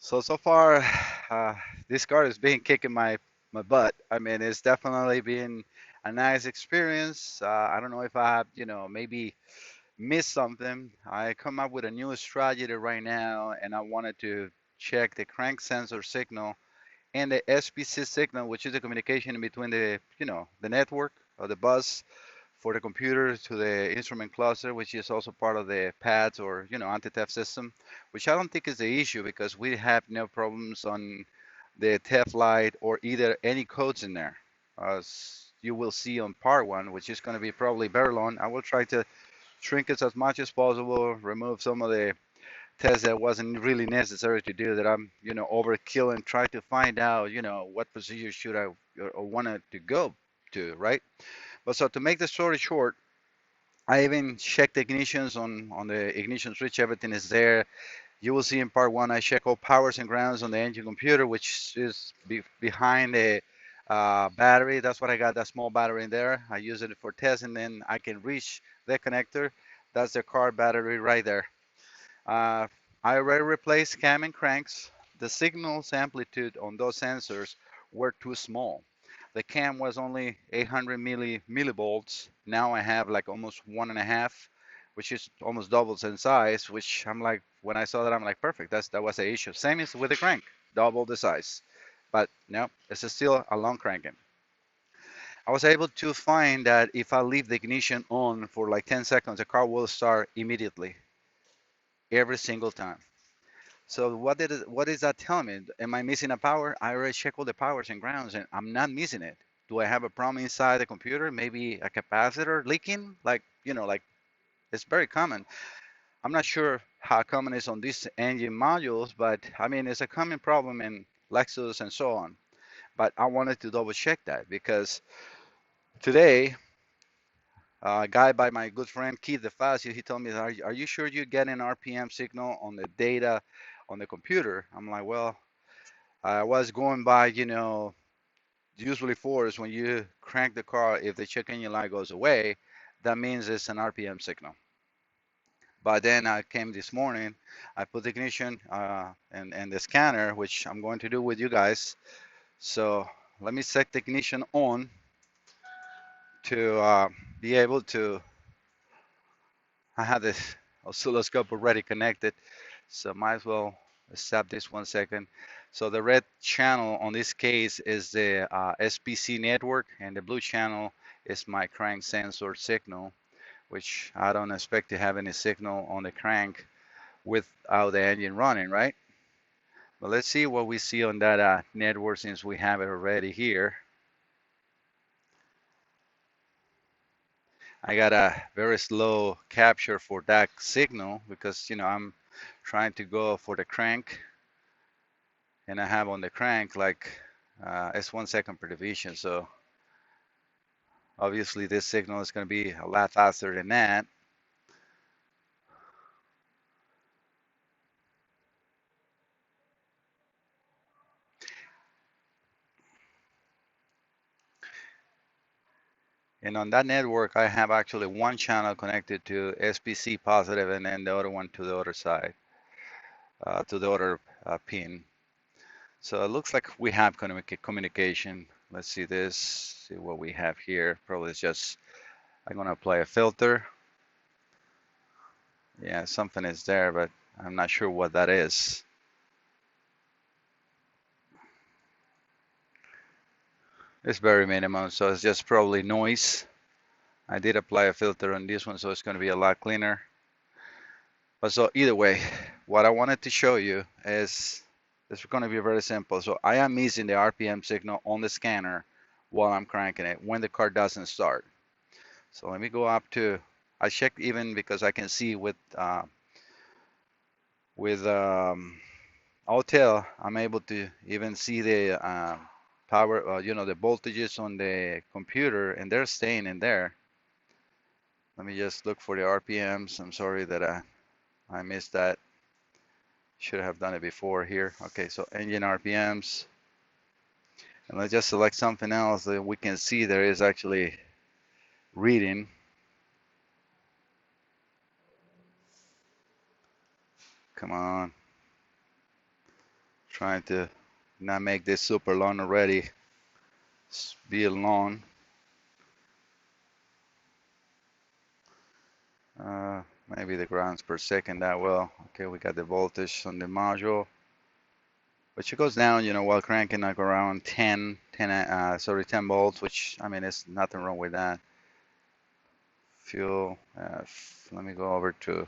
So far, uh, this car has been kicking my butt. I mean, it's definitely been a nice experience. I don't know if I have, maybe missed something. I come up with a new strategy right now, and I wanted to check the crank sensor signal and the SPC signal, which is the communication in between the network or the bus for the computer to the instrument cluster, which is also part of the pads or anti-theft system, which I don't think is the issue because we have no problems on the theft light or either any codes in there. As you will see on part one, which is going to be probably very long, I will try to shrink it as much as possible, remove some of the tests that wasn't really necessary to do that I'm overkill and try to find out what procedure should I or wanted to go to, right? But so to make the story short, I even checked the ignitions on the ignition switch. Everything is there. You will see in part one, I check all powers and grounds on the engine computer, which is behind the battery. That's what I got, that small battery in there. I use it for test, and then I can reach the connector. That's the car battery right there. Uh, I already replaced cam and cranks. The signal's amplitude on those sensors were too small. The cam was only 800 millivolts. Now I have like almost 1.5, which is almost doubles in size. Which I'm like, when I saw that, I'm like, perfect. That was the issue. Same as with the crank, double the size. But no, it's still a long cranking. I was able to find that if I leave the ignition on for like 10 seconds, the car will start immediately every single time. So what is that telling me? Am I missing a power? I already checked all the powers and grounds and I'm not missing it. Do I have a problem inside the computer? Maybe a capacitor leaking? Like it's very common. I'm not sure how common it is on these engine modules, but I mean it's a common problem in Lexus and so on. But I wanted to double check that because today a guy by my good friend Keith DeFazio, he told me, are you sure you get an RPM signal on the data on the computer? I'm like, well, I was going by, usually force when you crank the car, if the check engine light goes away, that means it's an RPM signal. But then I came this morning, I put the ignition and the scanner, which I'm going to do with you guys. So let me set the ignition on to be able to. I have this oscilloscope already connected, so might as well stop this 1 second. So the red channel on this case is the SPC network, and the blue channel is my crank sensor signal, which I don't expect to have any signal on the crank without the engine running, right? But let's see what we see on that network since we have it already here. I got a very slow capture for that signal because I'm trying to go for the crank, and I have on the crank like it's 1 second per division. So obviously this signal is going to be a lot faster than that. And on that network, I have actually one channel connected to SPC positive and then the other one to the other side, to the other pin. So it looks like we have communication. Let's see this, see what we have here. Probably it's just, I'm going to apply a filter. Yeah, something is there, but I'm not sure what that is. It's very minimum, so it's just probably noise. I did apply a filter on this one, so it's going to be a lot cleaner. But so either way, what I wanted to show you is it's going to be very simple. So I am missing the RPM signal on the scanner while I'm cranking it when the car doesn't start. So let me go up to, I checked even because I can see with Autel, I'm able to even see the power, the voltages on the computer, and they're staying in there. Let me just look for the RPMs. I'm sorry that I missed that. Should have done it before here. Okay, so engine RPMs. And let's just select something else that we can see there is actually reading. Come on. Trying to not make this super long already. Be long. Maybe the grams per second that well. Okay, we got the voltage on the module, which it goes down, while cranking like around 10 volts, which I mean, there's nothing wrong with that. Fuel, let me go over to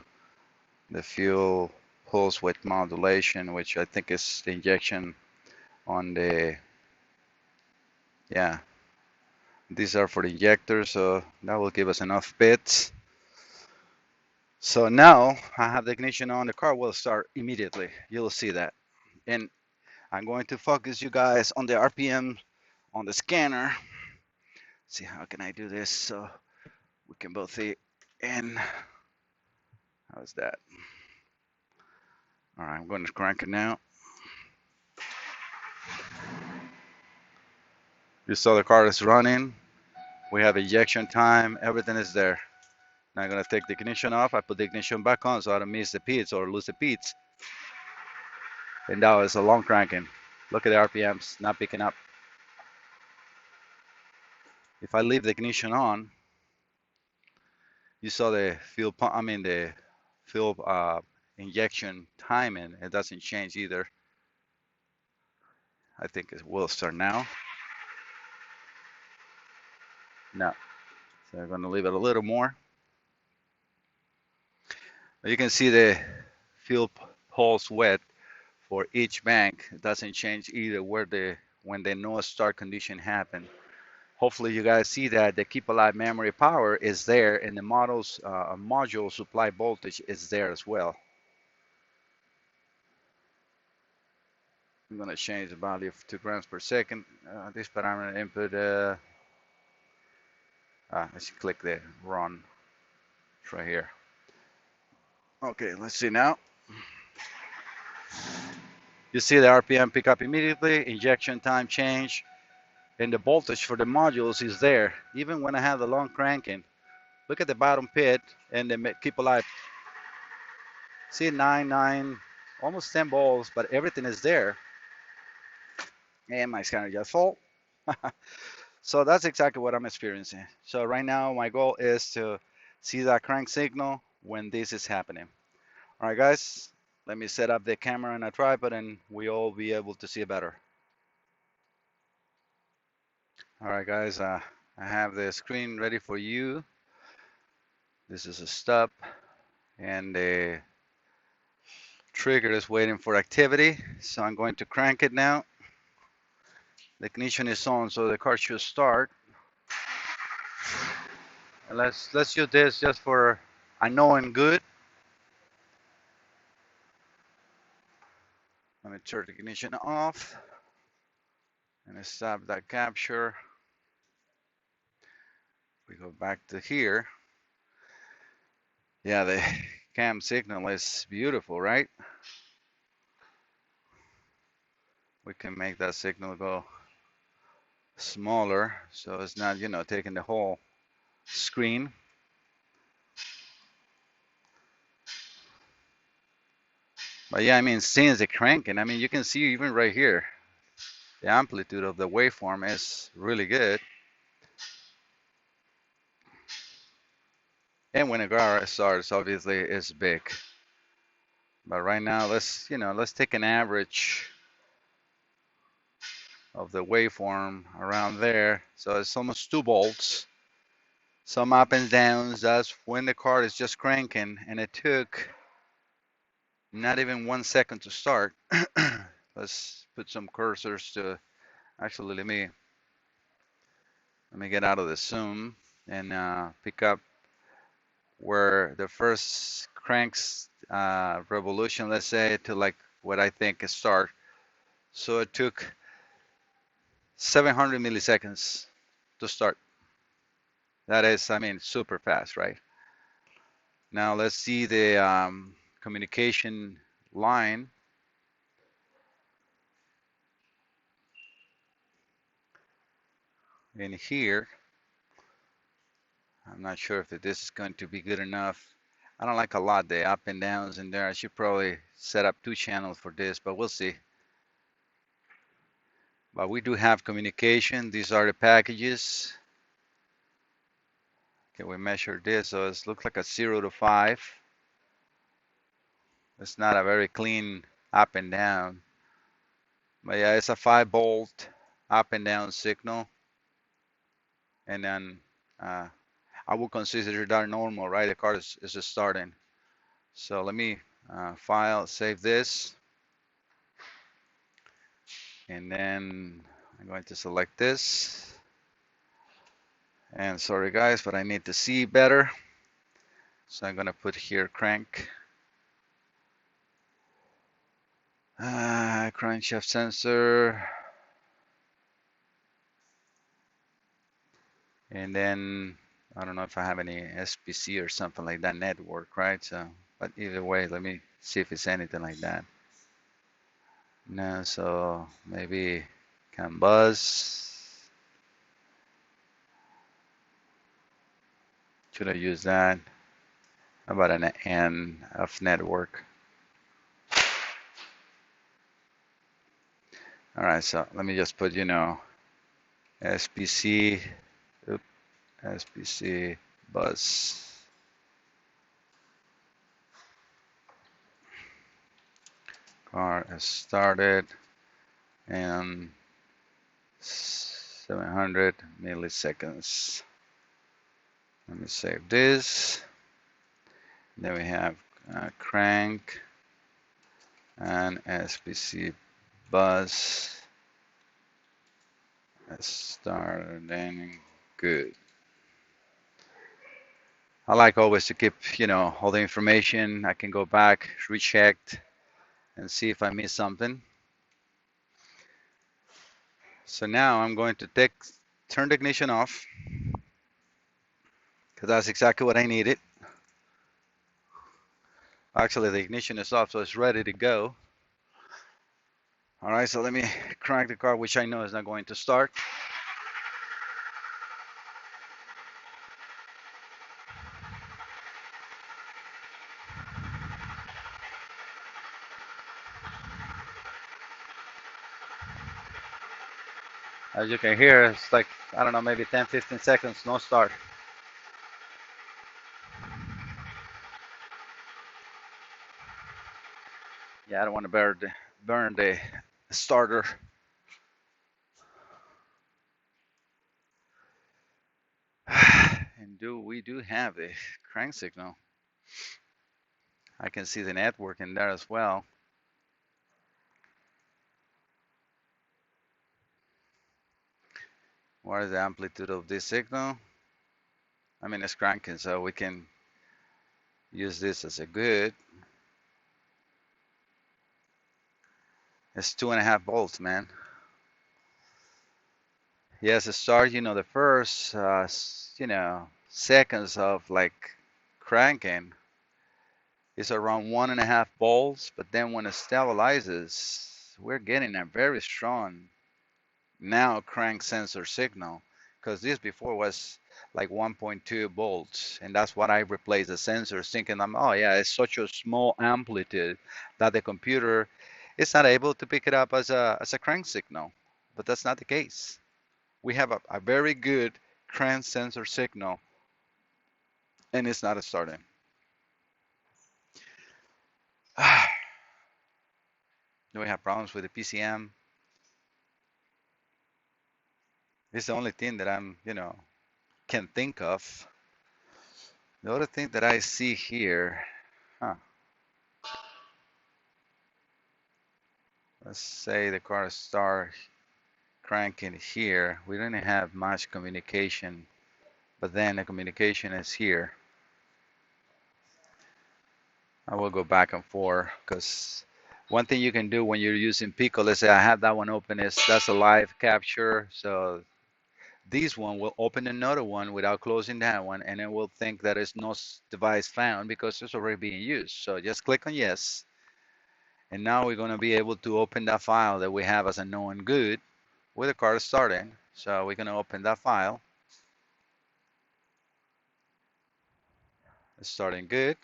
the fuel pulse width modulation, which I think is the injection on the, yeah, these are for the injector, so that will give us enough bits. So now I have the ignition on, the car will start immediately. You'll see that. And I'm going to focus you guys on the RPM on the scanner. See, how can I do this so we can both see? And how's that? All right, I'm going to crank it now. You saw the car is running. We have injection time. Everything is there. Now I'm going to take the ignition off. I put the ignition back on so I don't miss the pits or lose the pits. And that was a long cranking. Look at the RPMs not picking up. If I leave the ignition on, you saw the fuel pump, the fuel injection timing. It doesn't change either. I think it will start now. No. So I'm going to leave it a little more. You can see the fuel pulse width for each bank. It doesn't change either when the no start condition happen. Hopefully you guys see that the keep alive memory power is there, and the module supply voltage is there as well. I'm going to change the value of 2 grams per second. This parameter input, let's click the run. It's right here. Okay, let's see now. You see the RPM pick up immediately, injection time change, and the voltage for the modules is there. Even when I have the long cranking, look at the bottom pit and the keep alive. See 9, almost 10 volts, but everything is there. And my scanner just full. So that's exactly what I'm experiencing. So right now my goal is to see that crank signal when this is happening. All right, guys, let me set up the camera and a tripod and we all be able to see it better. All right, guys, I have the screen ready for you. This is a stop, and the trigger is waiting for activity. So I'm going to crank it now. The ignition is on, so the car should start. And let's do this just for I know I'm good. Let me turn the ignition off and stop that capture. We go back to here. Yeah, the cam signal is beautiful, right? We can make that signal go smaller so it's not, taking the whole screen. But yeah, since the cranking, you can see even right here, the amplitude of the waveform is really good. And when a car starts, obviously it's big. But right now, let's take an average of the waveform around there. So it's almost 2 volts. Some up and downs. That's when the car is just cranking, and it took not even 1 second to start. Let's put some cursors to, actually let me get out of the zoom and pick up where the first cranks revolution, let's say, to like what I think is start. So it took 700 milliseconds to start. That is, super fast, right? Now let's see the communication line. In here, I'm not sure if this is going to be good enough. I don't like a lot the up and downs in there. I should probably set up 2 channels for this, but we'll see. But we do have communication. These are the packages. Okay, we measure this, so it looks like a 0 to 5. It's not a very clean up and down. But yeah, it's a 5-volt up and down signal. And then I would consider that normal, right? The car is just starting. So let me file, save this. And then I'm going to select this. And sorry guys, but I need to see better. So I'm going to put here crank. Crankshaft sensor. And then I don't know if I have any SPC or something like that network, right? So, but either way, let me see if it's anything like that. No, so maybe CAN bus. Should I use that? How about an NF network? All right, so let me just put, SPC, SPC bus. Car has started and 700 milliseconds. Let me save this. Then we have crank and SPC bus starting good. I like always to keep, all the information. I can go back, recheck, and see if I missed something. So now I'm going to turn the ignition off because that's exactly what I needed. Actually, the ignition is off, so it's ready to go. All right, so let me crank the car, which I know is not going to start. As you can hear, it's like, I don't know, maybe 10, 15 seconds, no start. Yeah, I don't want to burn the starter. And we do have a crank signal. I can see the network in there as well. What is the amplitude of this signal? I mean, it's cranking, so we can use this as a good. It's 2.5 volts, man. Yes, it starts, the first, seconds of like cranking is around 1.5 volts, but then when it stabilizes, we're getting a very strong now crank sensor signal, because this before was like 1.2 volts, and that's what I replaced the sensors, thinking oh yeah, it's such a small amplitude that the computer is not able to pick it up as a crank signal, but that's not the case. We have a very good crank sensor signal, and it's not starting. Do we have problems with the PCM? It's the only thing that I'm, can think of. The other thing that I see here, let's say the car start cranking here. We didn't have much communication, but then the communication is here. I will go back and forth because one thing you can do when you're using Pico, let's say I have that one open, that's a live capture. So this one will open another one without closing that one, and it will think that it's no device found because it's already being used. So just click on yes. And now we're going to be able to open that file that we have as a known good with the car starting. So we're going to open that file. It's starting good.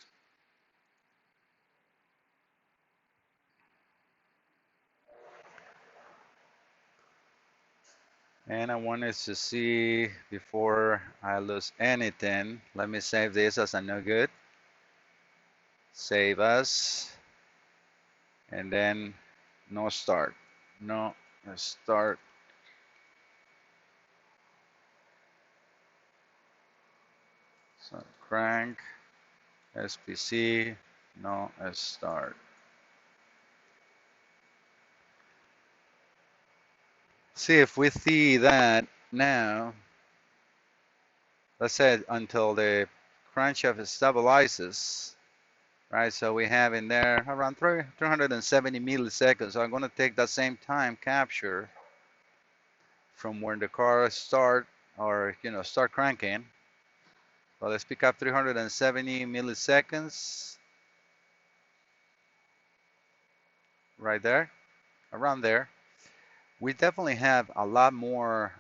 And I wanted to see before I lose anything. Let me save this as a no good. Save as, and then no start. No start. So crank, SPC, no start. See if we see that now. Let's say until the crankshaft stabilizes, right? So we have in there around 370 milliseconds. So I'm going to take that same time capture from when the car start or start cranking. So let's pick up 370 milliseconds right there, around there. We definitely have a lot more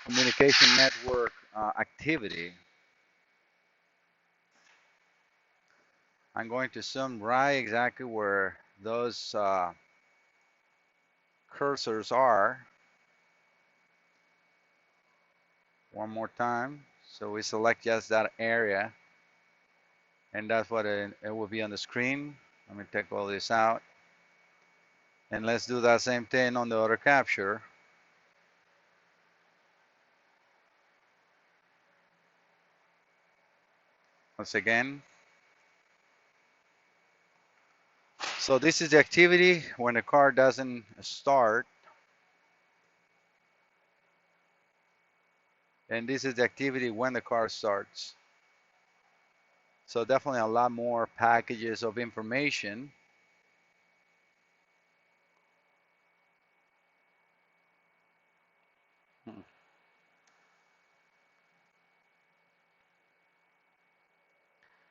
communication network activity. I'm going to zoom right exactly where those cursors are. One more time. So we select just that area, and that's what it will be on the screen. Let me take all this out. And let's do that same thing on the other capture. Once again. So this is the activity when the car doesn't start. And this is the activity when the car starts. So definitely a lot more packages of information.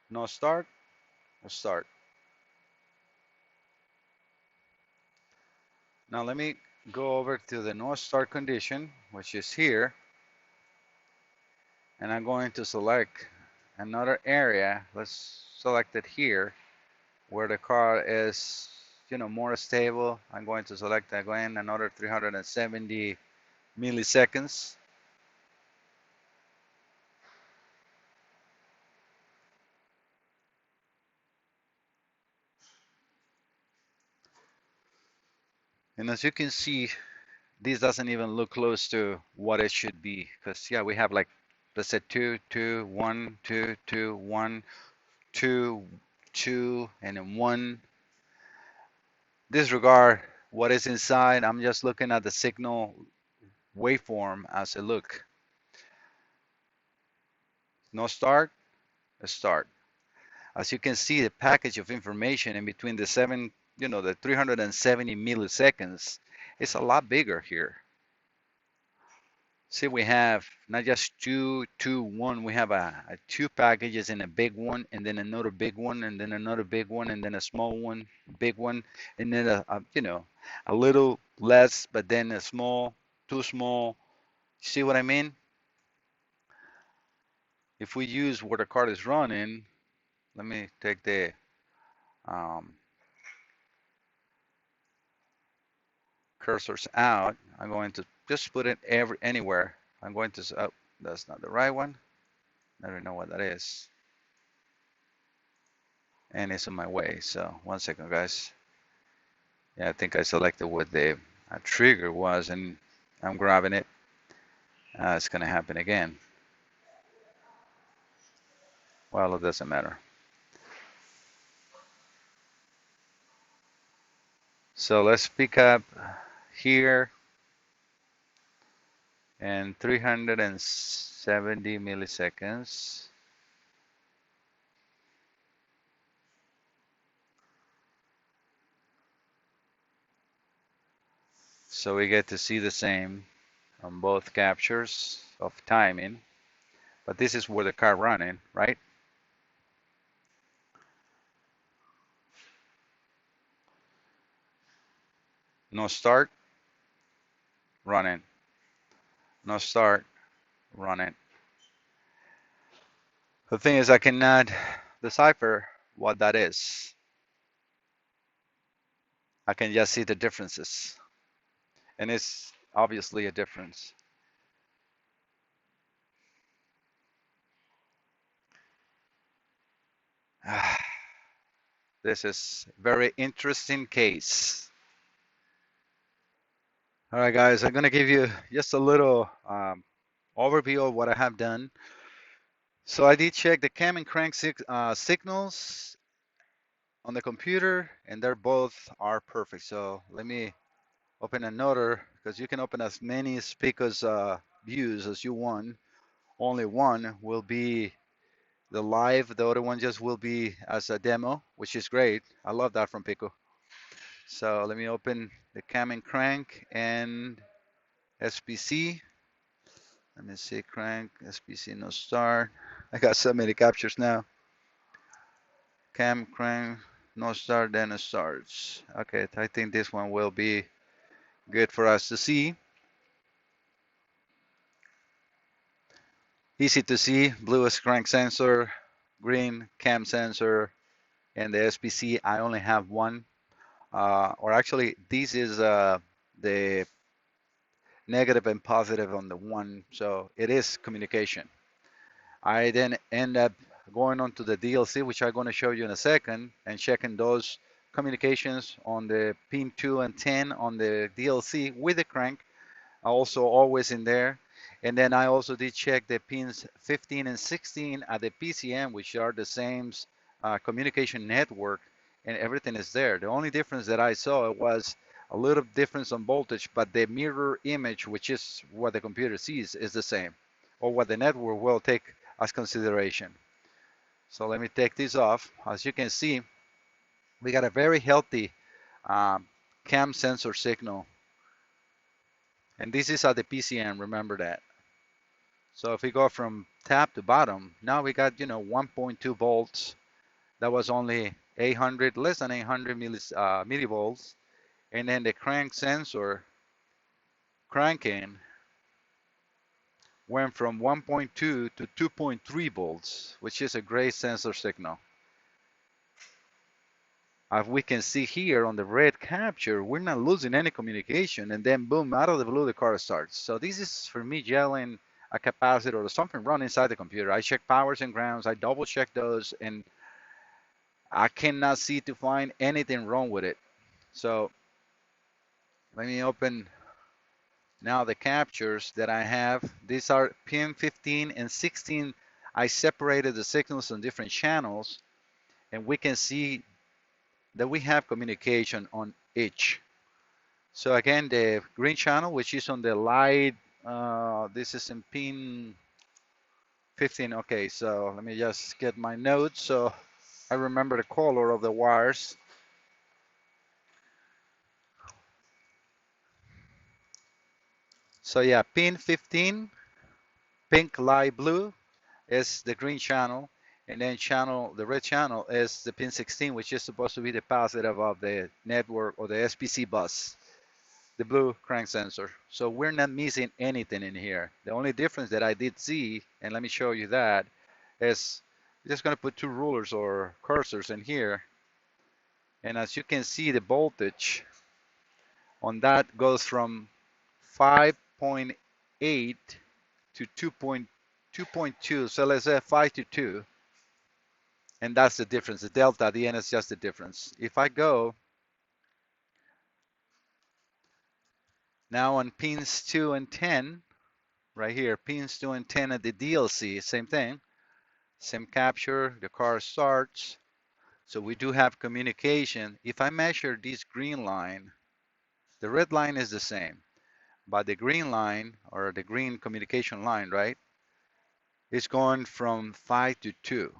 No start, or start. Now let me go over to the no start condition, which is here. And I'm going to select another area. Let's select it here where the car is, more stable. I'm going to select again another 370 milliseconds. And as you can see, this doesn't even look close to what it should be. Because yeah, we have like, let's say 2, 2, 1, 2, 2, 1, 2, 2, and then 1. Disregard what is inside. I'm just looking at the signal waveform as a look. No start, a start. As you can see, the package of information in between the the 370 milliseconds is a lot bigger here. See, we have not just two, one. We have a two packages and a big one, and then another big one, and then another big one, and then a small one, big one, and then a little less, but then a small, too small. See what I mean? If we use where the card is running, let me take the um, cursors out. I'm going to just put it anywhere. I'm going to, oh, that's not the right one. I don't know what that is. And it's on my way. So 1 second, guys. Yeah, I think I selected what the trigger was, and I'm grabbing it. It's going to happen again. Well, it doesn't matter. So let's pick up here and 370 milliseconds. So we get to see the same on both captures of timing. But this is where the car running, right? No start, running. No start, running. The thing is I cannot decipher what that is. I can just see the differences. and it's obviously a difference. This is very interesting case. All right, guys, I'm gonna give you just a little overview of what I have done. So I did check the cam and crank signals on the computer, and they're both are perfect. So let me open another, because you can open as many speakers views as you want. Only one will be the live. The other one just will be as a demo, which is great. I love that from Pico. So let me open the cam and crank and SPC. Let me see, crank, SPC, no start. I got so many captures now. Cam, crank, no start, then it starts. Okay, I think this one will be good for us to see. Easy to see, blue is crank sensor, green cam sensor, and the SPC, I only have one. Or actually, this is the negative and positive on the one, so it is communication. I then end up going on to the DLC, which I'm going to show you in a second, and checking those communications on the pin 2 and 10 on the DLC with the crank, also always in there. And then I also did check the pins 15 and 16 at the PCM, which are the same communication network, and everything is there. The only difference that I saw was a little difference on voltage, but the mirror image, which is what the computer sees, is the same, or what the network will take as consideration. So let me take this off. As you can see, we got a very healthy um, cam sensor signal, and this is at the PCM, remember that. So if we go from top to bottom, now we got, 1.2 volts. That was only 800, less than 800 millivolts. And then the crank sensor cranking went from 1.2 to 2.3 volts, which is a great sensor signal. As we can see here on the red capture, we're not losing any communication, and then boom, out of the blue, the car starts. So this is for me gelling a capacitor or something wrong inside the computer. I check powers and grounds, I double check those, and I cannot see to find anything wrong with it. So let me open now the captures that I have. These are pin 15 and 16. I separated the signals on different channels, and we can see that we have communication on each. So again, the green channel, which is on the light, this is in pin 15. Okay, so let me just get my notes so I remember the color of the wires. So yeah, pin 15, pink, light blue is the green channel, and then the red channel is the pin 16, which is supposed to be the positive of the network or the SPC bus, the blue crank sensor. So we're not missing anything in here. The only difference that I did see, and let me show you that, is I'm just going to put two rulers or cursors in here. And as you can see, the voltage on that goes from 5.8 to 2.2. So let's say 5 to 2. And that's the difference. The delta at the end is just the difference. If I go now on pins 2 and 10, right here, pins 2 and 10 at the DLC, same thing. Same capture, the car starts. So we do have communication. If I measure this green line, the red line is the same, but the green line, or the green communication line, right, is going from 5 to 2.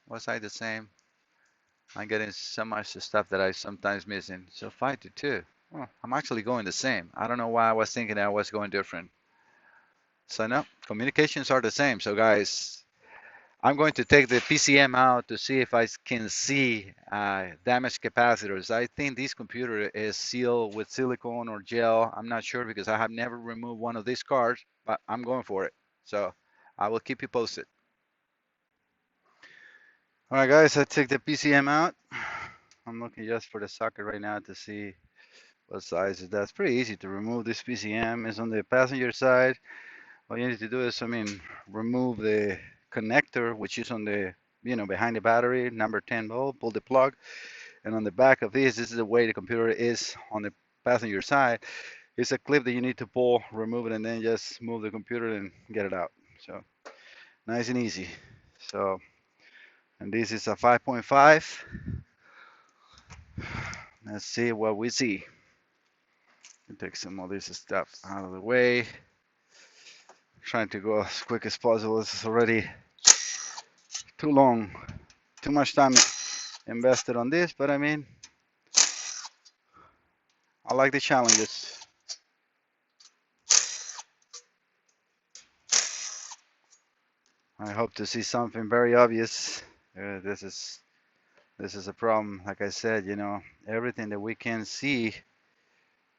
Was I the same? I'm getting so much stuff that I sometimes missing. So 5 to 2. Oh, I'm actually going the same. I don't know why I was thinking I was going different. So no, communications are the same. So guys, I'm going to take the PCM out to see if I can see damaged capacitors. I think this computer is sealed with silicone or gel. I'm not sure because I have never removed one of these cards, but I'm going for it. So I will keep you posted. All right, guys, I took the PCM out. I'm looking just for the socket right now to see. What size is that? It's pretty easy to remove this PCM. It's on the passenger side. All you need to do is, remove the connector, which is on the, behind the battery, number 10 volt, pull the plug. And on the back of this is the way the computer is on the passenger side. It's a clip that you need to pull, remove it, and then just move the computer and get it out. So nice and easy. So, and this is a 5.5. Let's see what we see. Take some of this stuff out of the way. Trying to go as quick as possible. This is already too long, too much time invested on this, but I like the challenges. I hope to see something very obvious. This is a problem. Like I said, everything that we can see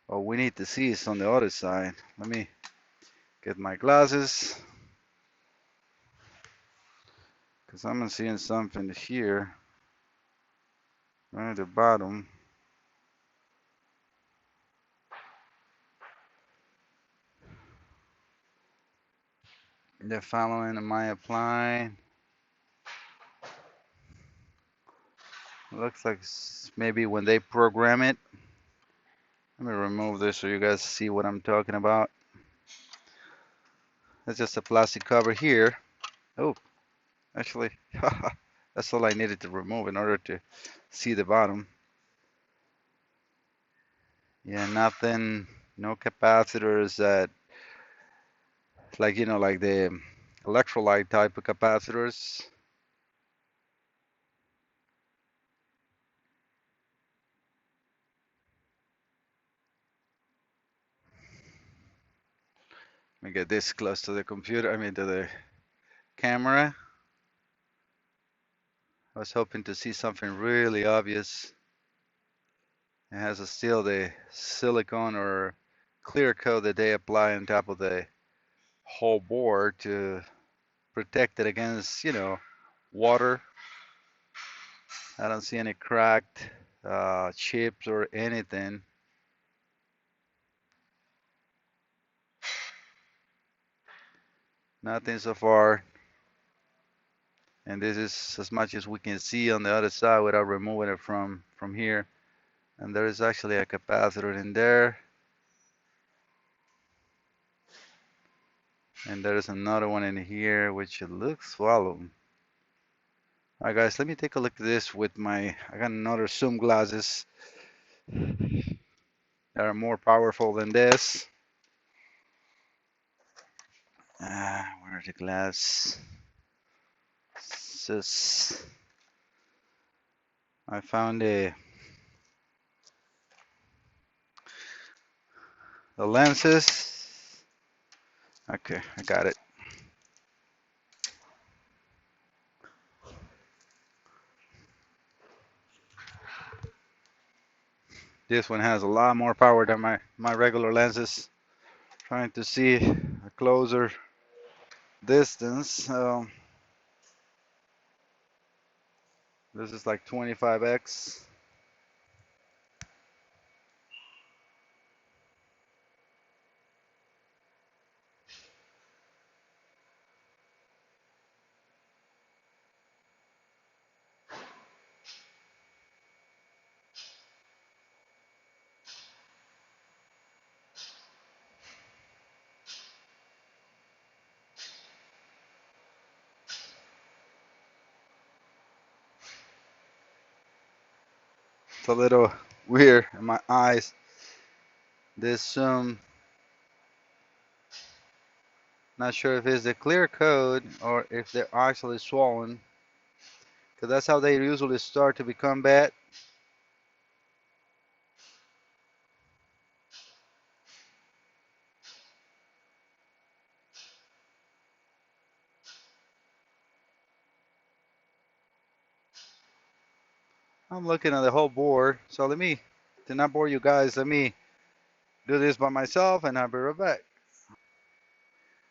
or we need to see is on the other side. Let me get my glasses because I'm seeing something here right at the bottom. The following am I applying? Looks like maybe when they program it. Let me remove this so you guys see what I'm talking about. That's just a plastic cover here. Oh, actually, that's all I needed to remove in order to see the bottom. Yeah, nothing, no capacitors that, like the electrolyte type of capacitors. Let me get this close to the computer, to the camera. I was hoping to see something really obvious. It has still the silicone or clear coat that they apply on top of the whole board to protect it against, water. I don't see any cracked chips or anything. Nothing so far. And this is as much as we can see on the other side without removing it from here. And there is actually a capacitor in there. And there's another one in here which it looks swallowed. Alright guys, let me take a look at this with I got another zoom glasses that are more powerful than this. Where's the glass? I found the lenses. Okay, I got it. This one has a lot more power than my regular lenses. Trying to see a closer distance. This is like 25x. It's a little weird in my eyes. This not sure if it's the clear coat or if they're actually swollen, because that's how they usually start to become bad. I'm looking at the whole board, so to not bore you guys, let me do this by myself and I'll be right back.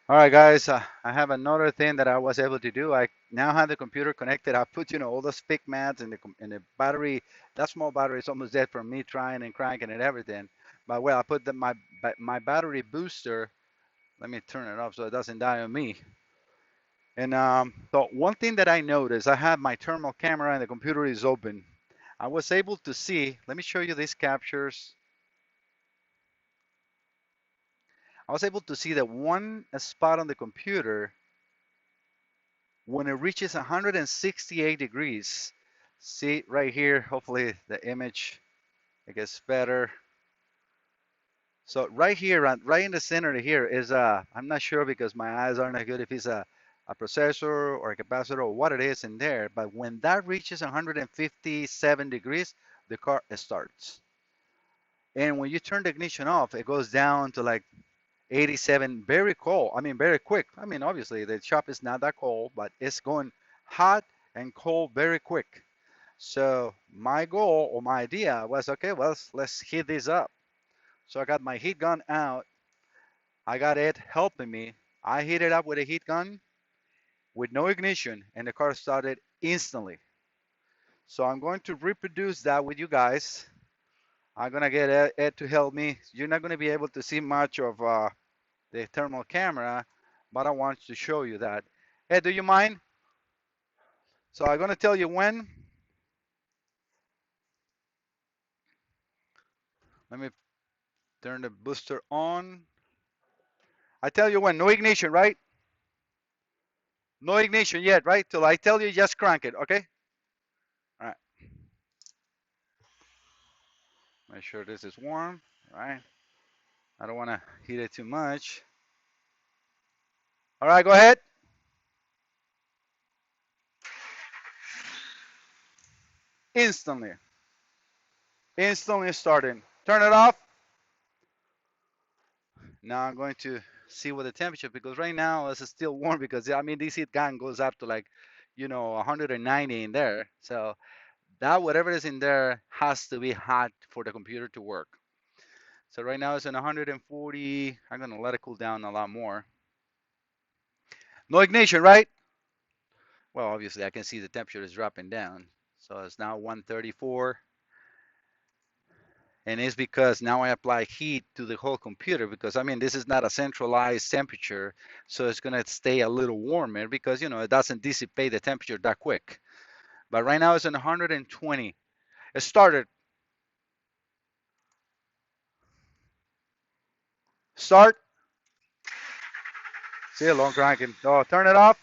All right, guys, I have another thing that I was able to do. I now have the computer connected. I put, all those pick mats in the battery. That small battery is almost dead from me trying and cranking and everything. But well, I put my battery booster. Let me turn it off so it doesn't die on me. And so one thing that I noticed, I have my thermal camera and the computer is open. I was able to see. Let me show you these captures. I was able to see that one spot on the computer when it reaches 168 degrees. See right here, hopefully the image it gets better. So right here, right in the center here is I'm not sure because my eyes aren't that good if it's a processor or a capacitor or what it is in there, but when that reaches 157 degrees, the car starts. And when you turn the ignition off, it goes down to like 87, very cold. I mean, very quick. I mean, obviously the shop is not that cold, but it's going hot and cold very quick. So my goal or my idea was, okay, well, let's heat this up. So I got my heat gun out. I got it helping me. I heat it up with a heat gun with no ignition, and the car started instantly. So I'm going to reproduce that with you guys. I'm gonna get Ed to help me. You're not gonna be able to see much of the thermal camera, but I want to show you that. Ed, do you mind? So I'm gonna tell you when. Let me turn the booster on. I tell you when. No ignition, right? No ignition yet, right? Till I tell you, just crank it, okay? All right. Make sure this is warm, all right? I don't want to heat it too much. All right, go ahead. Instantly. Instantly starting. Turn it off. Now I'm going to see what the temperature, because right now it's still warm because I mean this heat gun goes up to like, 190 in there. So that whatever is in there has to be hot for the computer to work. So right now it's in 140. I'm gonna let it cool down a lot more. No ignition, right? Well, obviously I can see the temperature is dropping down. So it's now 134. And it's because now I apply heat to the whole computer, because I mean this is not a centralized temperature, so it's gonna stay a little warmer because it doesn't dissipate the temperature that quick. But right now it's in 120. It started. Start. See a long cranking. Oh, turn it off.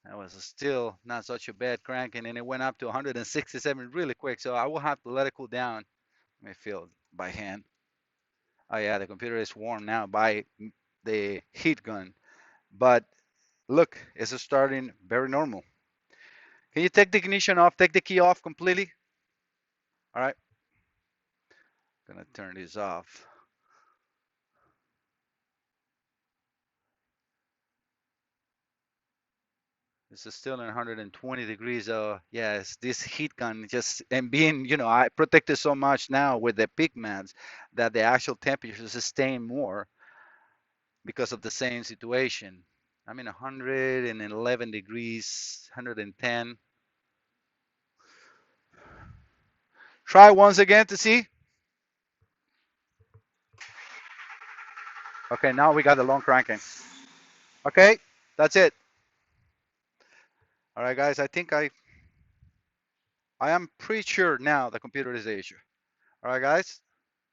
That was still not such a bad cranking, and it went up to 167 really quick. So I will have to let it cool down. Let me feel it by hand. Oh yeah, the computer is warm now by the heat gun. But look, it's starting very normal. Can you take the ignition off? Take the key off completely. All right. Gonna turn this off. This is still in 120 degrees. Yes, this heat gun just and being, I protected so much now with the pigments that the actual temperature sustain more because of the same situation. I'm in 111 degrees, 110. Try once again to see. Okay, now we got the long cranking. Okay, that's it. All right, guys, I think I am pretty sure now the computer is the issue. All right, guys.